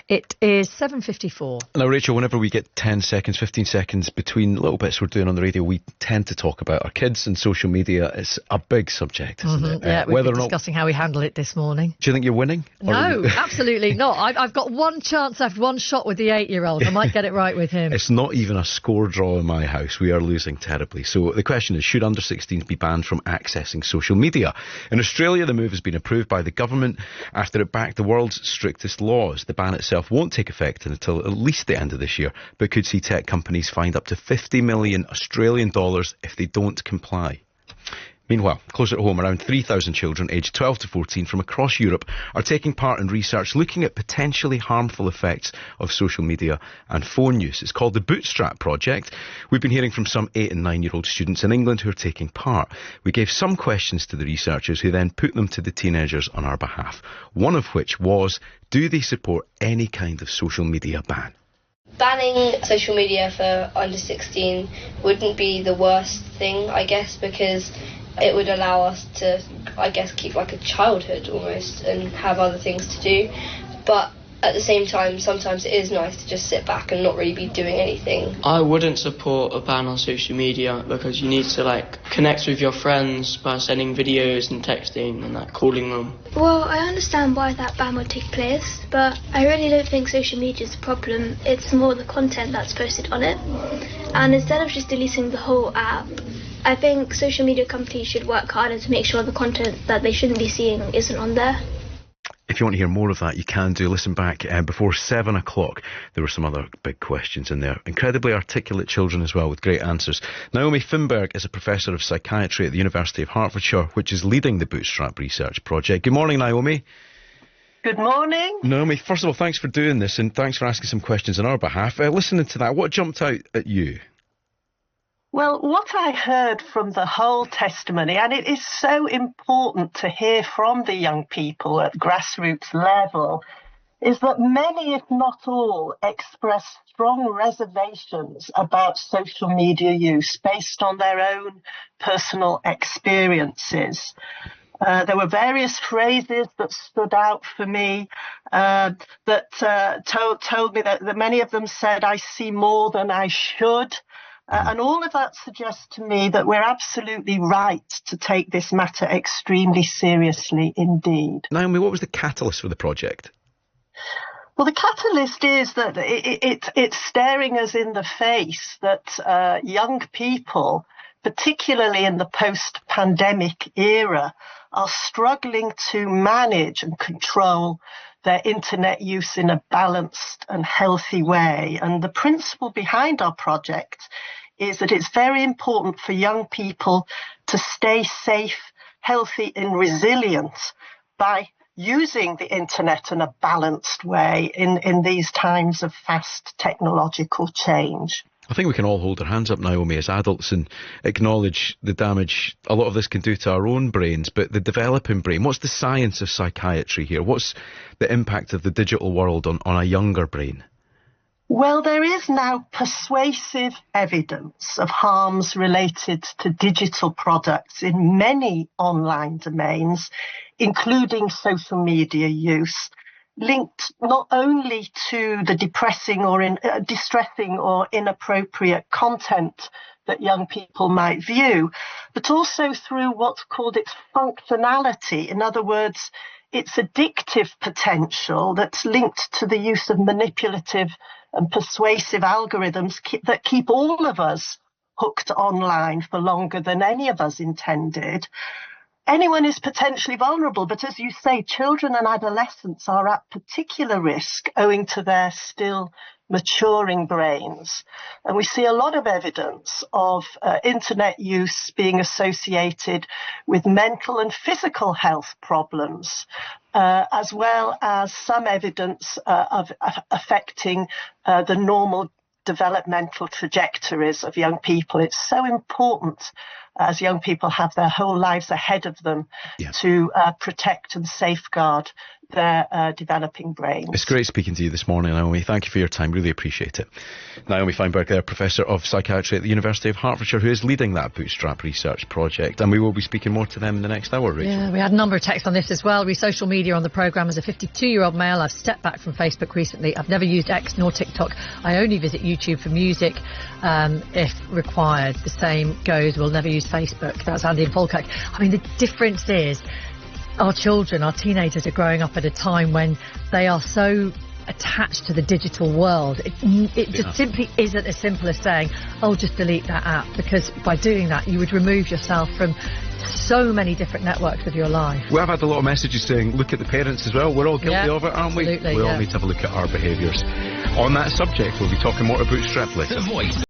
It is 7:54. Now, Rachel, whenever we get 10 seconds, 15 seconds between little bits we're doing on the radio, we tend to talk about our kids and social media. It's a big subject, isn't it? Yeah, we've been discussing how we handle it this morning. Do you think you're winning? No, absolutely not. I've got one chance left, one shot with the 8-year-old. I might get it right with him. It's not even a score draw in my house. We are losing terribly. So the question is, should under-16s be banned from accessing social media? In Australia, the move has been approved by the government after it backed the world's strictest laws. The ban itself won't take effect until at least the end of this year, but could see tech companies fined up to 50 million Australian dollars if they don't comply. Meanwhile, closer at home, around 3,000 children aged 12 to 14 from across Europe are taking part in research looking at potentially harmful effects of social media and phone use. It's called the BootStRaP project. We've been hearing from some 8 and 9-year-old students in England who are taking part. We gave some questions to the researchers who then put them to the teenagers on our behalf. One of which was, do they support any kind of social media ban? Banning social media for under 16 wouldn't be the worst thing, I guess, because it would allow us to, I guess, keep like a childhood almost and have other things to do. But at the same time, sometimes it is nice to just sit back and not really be doing anything. I wouldn't support a ban on social media because you need to connect with your friends by sending videos and texting and calling them. Well, I understand why that ban would take place, but I really don't think social media is a problem. It's more the content that's posted on it. And instead of just deleting the whole app, I think social media companies should work harder to make sure the content that they shouldn't be seeing isn't on there. If you want to hear more of that, you can do. Listen back before 7 o'clock. There were some other big questions in there. Incredibly articulate children as well, with great answers. Naomi Fineberg is a professor of psychiatry at the University of Hertfordshire, which is leading the BootStRaP research project. Good morning, Naomi. Good morning. Naomi, first of all, thanks for doing this and thanks for asking some questions on our behalf. Listening to that, what jumped out at you? Well, what I heard from the whole testimony, and it is so important to hear from the young people at grassroots level, is that many, if not all, express strong reservations about social media use based on their own personal experiences. There were various phrases that stood out for me that told me that many of them said, I see more than I should. And all of that suggests to me that we're absolutely right to take this matter extremely seriously indeed. Naomi, what was the catalyst for the project? Well, the catalyst is that it's staring us in the face that young people, particularly in the post-pandemic era, are struggling to manage and control their internet use in a balanced and healthy way. And the principle behind our project is that it's very important for young people to stay safe, healthy and resilient by using the internet in a balanced way in these times of fast technological change. I think we can all hold our hands up, Naomi, as adults and acknowledge the damage a lot of this can do to our own brains, but the developing brain, what's the science of psychiatry here? What's the impact of the digital world on a younger brain? Well, there is now persuasive evidence of harms related to digital products in many online domains, including social media use, linked not only to the distressing or inappropriate content that young people might view, but also through what's called its functionality. In other words, its addictive potential that's linked to the use of manipulative and persuasive algorithms that keep all of us hooked online for longer than any of us intended. Anyone is potentially vulnerable, but as you say, children and adolescents are at particular risk owing to their still maturing brains. And we see a lot of evidence of internet use being associated with mental and physical health problems, as well as some evidence of affecting the normal developmental trajectories of young people. It's so important as young people have their whole lives ahead of them to protect and safeguard their developing brains. It's great speaking to you this morning, Naomi. Thank you for your time. Really appreciate it. Naomi Fineberg there, Professor of Psychiatry at the University of Hertfordshire, who is leading that BootStRaP research project. And we will be speaking more to them in the next hour, Rachel. Yeah, we had a number of texts on this as well. Social media on the programme. As a 52-year-old male, I've stepped back from Facebook recently. I've never used X nor TikTok. I only visit YouTube for music if required. The same goes, we'll never use Facebook. That's Andy in Falkirk. I mean, the difference is our children, our teenagers are growing up at a time when they are so attached to the digital world. It just simply isn't as simple as saying, oh, just delete that app, because by doing that you would remove yourself from so many different networks of your life. We have had a lot of messages saying, look at the parents as well. We're all guilty of it, aren't we? Absolutely, We all need to have a look at our behaviours. On that subject, we'll be talking more about BootStRaP later. The voice